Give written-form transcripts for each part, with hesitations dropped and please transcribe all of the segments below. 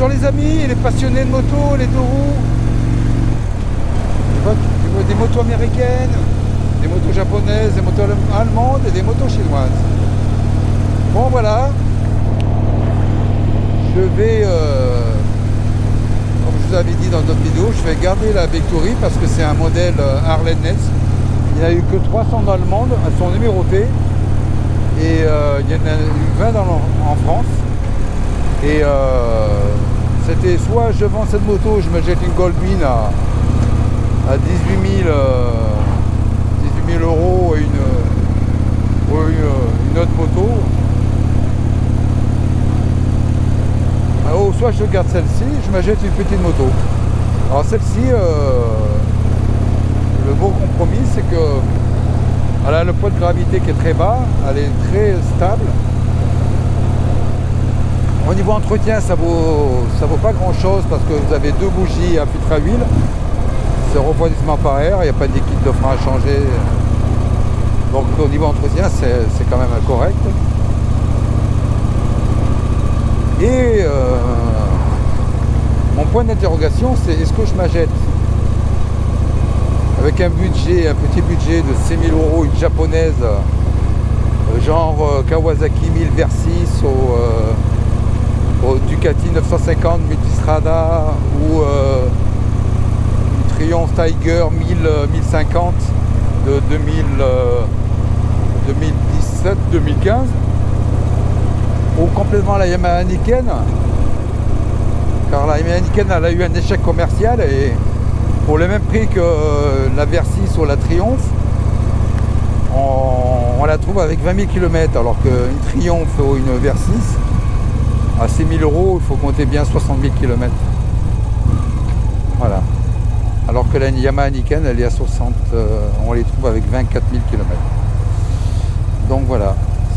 Bonjour les amis, les passionnés de moto, les deux roues. Tu vois des motos américaines, des motos japonaises, des motos allemandes et des motos chinoises. Bon voilà, je vais, comme je vous avais dit dans d'autres vidéos, je vais garder la Victory parce que c'est un modèle Harley Ness. Il n'y a eu que 300 dans le monde, elles sont numérotées. Et il y en a eu 20 en France. Et c'était soit je vends cette moto, je me jette une Goldwing à 18 000 euros et une autre moto. Alors, soit je garde celle-ci, je me jette une petite moto. Alors celle-ci, le beau compromis, c'est que elle a le poids de gravité qui est très bas, elle est très stable. Au niveau entretien, ça vaut pas grand chose parce que vous avez deux bougies à filtre à huile. C'est refroidissement par air, il n'y a pas de liquide de frein à changer. Donc au niveau entretien, c'est quand même correct. Et mon point d'interrogation, c'est est-ce que je m'achète avec un petit budget de 6 000 euros, une japonaise, genre Kawasaki 1000 Versys au Ducati 950 Multistrada ou une Triumph Tiger 1050 de 2017-2015 ou complètement la Yamaha Niken, car la Yamaha Niken elle a eu un échec commercial et pour le même prix que la Versys ou la Triumph, on la trouve avec 20 000 km, alors qu'une Triumph ou une Versys, à 6 000 euros, il faut compter bien 60 000 km. Voilà. Alors que la Yamaha Niken, elle est à 60, on les trouve avec 24 000 km. Donc voilà,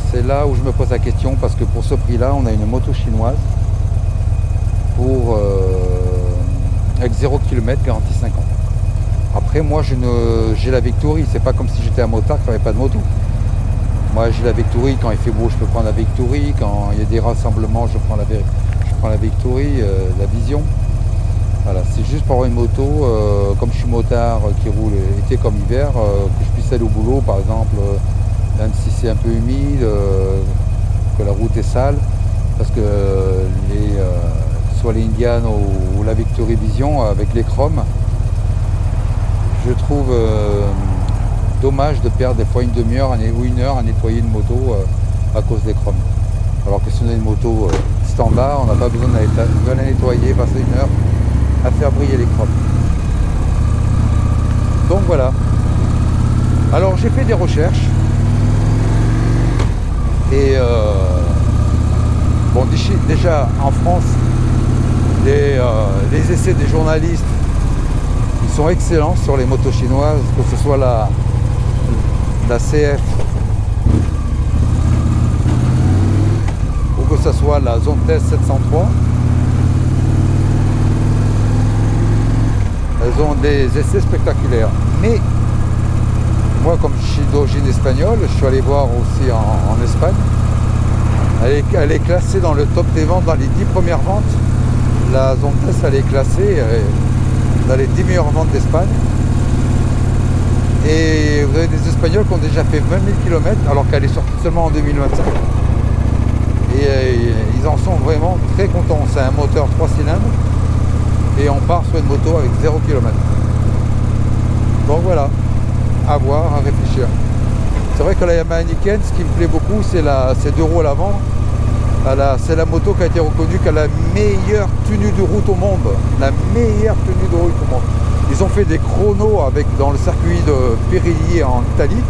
c'est là où je me pose la question, parce que pour ce prix-là, on a une moto chinoise pour avec 0 km garantie 5 ans. Après moi j'ai la Victory, c'est pas comme si j'étais un motard qui n'avait pas de moto. Moi j'ai la Victory, quand il fait beau je peux prendre la Victory, quand il y a des rassemblements je prends la Victory, la Vision. Voilà, c'est juste pour avoir une moto, comme je suis motard qui roule été comme hiver, que je puisse aller au boulot par exemple, même si c'est un peu humide, que la route est sale, parce que soit les Indian ou la Victory Vision avec les chromes, je trouve dommage de perdre des fois une demi-heure ou une heure à nettoyer une moto à cause des chromes. Alors que si on a une moto standard, on n'a pas besoin de la nettoyer, passer une heure à faire briller les chromes. Donc voilà. Alors j'ai fait des recherches et bon, déjà en France, les essais des journalistes ils sont excellents sur les motos chinoises, que ce soit la CF ou que ce soit la Zone Test 703. Elles ont des essais spectaculaires. Mais moi, comme je suis d'origine espagnole, je suis allé voir aussi en Espagne. Elle est classée dans le top des ventes, dans les 10 premières ventes. La Zone Test, elle est classée dans les 10 meilleures ventes d'Espagne. Et vous avez des Espagnols qui ont déjà fait 20 000 km alors qu'elle est sortie seulement en 2025. Et ils en sont vraiment très contents. C'est un moteur 3 cylindres et on part sur une moto avec 0 km. Donc voilà, à voir, à réfléchir. C'est vrai que la Yamaha Niken, ce qui me plaît beaucoup, c'est deux roues à l'avant. C'est la moto qui a été reconnue qu'elle a la meilleure tenue de route au monde. La meilleure tenue de route au monde. Ils ont fait des chronos dans le circuit de Perilly en Italie.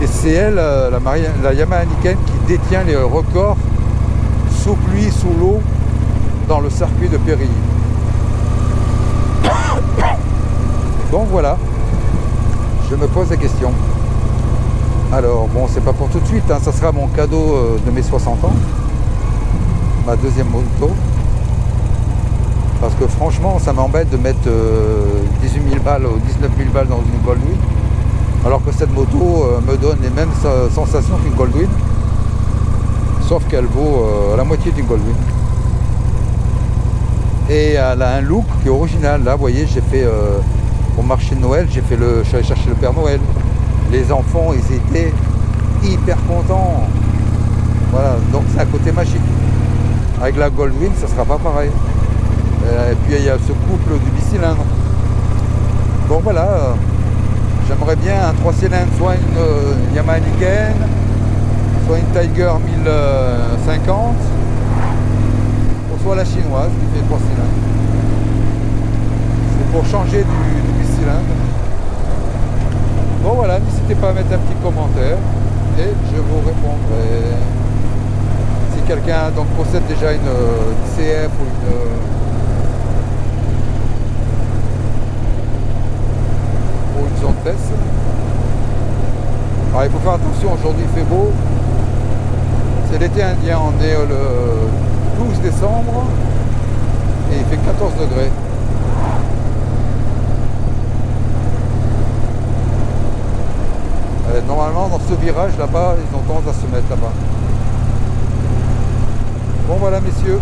Et c'est elle, la Yamaha Niken, qui détient les records sous pluie, sous l'eau, dans le circuit de Perilly. Donc voilà, je me pose la question. Alors bon, c'est pas pour tout de suite, hein, ça sera mon cadeau de mes 60 ans. Ma deuxième moto, parce que franchement ça m'embête de mettre 18 000 balles ou 19 000 balles dans une Goldwing, alors que cette moto me donne les mêmes sensations qu'une Goldwing, sauf qu'elle vaut la moitié d'une Goldwing. Et elle a un look qui est original. Là, vous voyez, j'ai fait au marché de Noël, je suis allé chercher le Père Noël. Les enfants, ils étaient hyper contents. Voilà, donc c'est un côté magique. Avec la Goldwing, ça sera pas pareil. Et puis il y a ce couple du bicylindre. Donc voilà, j'aimerais bien un 3 cylindres, soit une Yamaha Niken, soit une Tiger 1050, ou soit la chinoise qui fait 3 cylindres. C'est pour changer du bicylindre. Bon voilà, n'hésitez pas à mettre un petit commentaire et je vous répondrai. Si quelqu'un donc possède déjà une CF ou une zone test. Alors il faut faire attention, aujourd'hui il fait beau. C'est l'été indien, on est le 12 décembre et il fait 14 degrés. Normalement dans ce virage là-bas, ils ont tendance à se mettre là-bas. Bon voilà messieurs,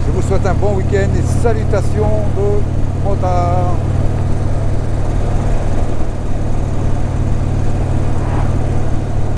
je vous souhaite un bon week-end et salutations de Bretagne.